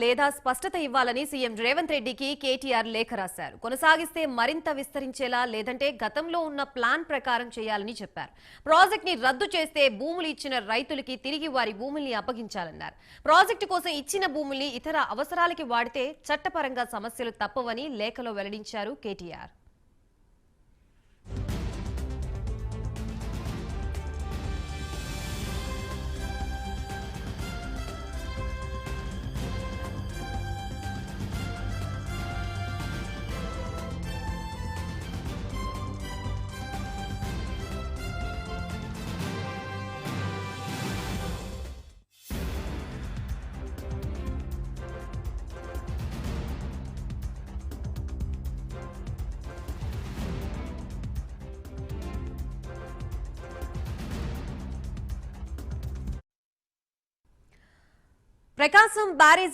లేదా స్పష్టత ఇవ్వాలని సీఎం రేవంత్ రెడ్డికి కేటీఆర్ లేఖ రాశారు. కొనసాగిస్తే మరింత విస్తరించేలా లేదంటే గతంలో ఉన్న ప్లాన్ ప్రకారం చేయాలని చెప్పారు. ప్రాజెక్ట్ ని రద్దు చేస్తే భూములు ఇచ్చిన రైతులకి తిరిగి వారి భూముల్ని అప్పగించాలన్నారు. ప్రాజెక్టు కోసం ఇచ్చిన భూముల్ని ఇతర అవసరాలకి వాడితే చట్టపరంగా సమస్యలు తప్పవని లేఖలో వెల్లడించారు కేటీఆర్. ప్రకాశం బ్యారేజీ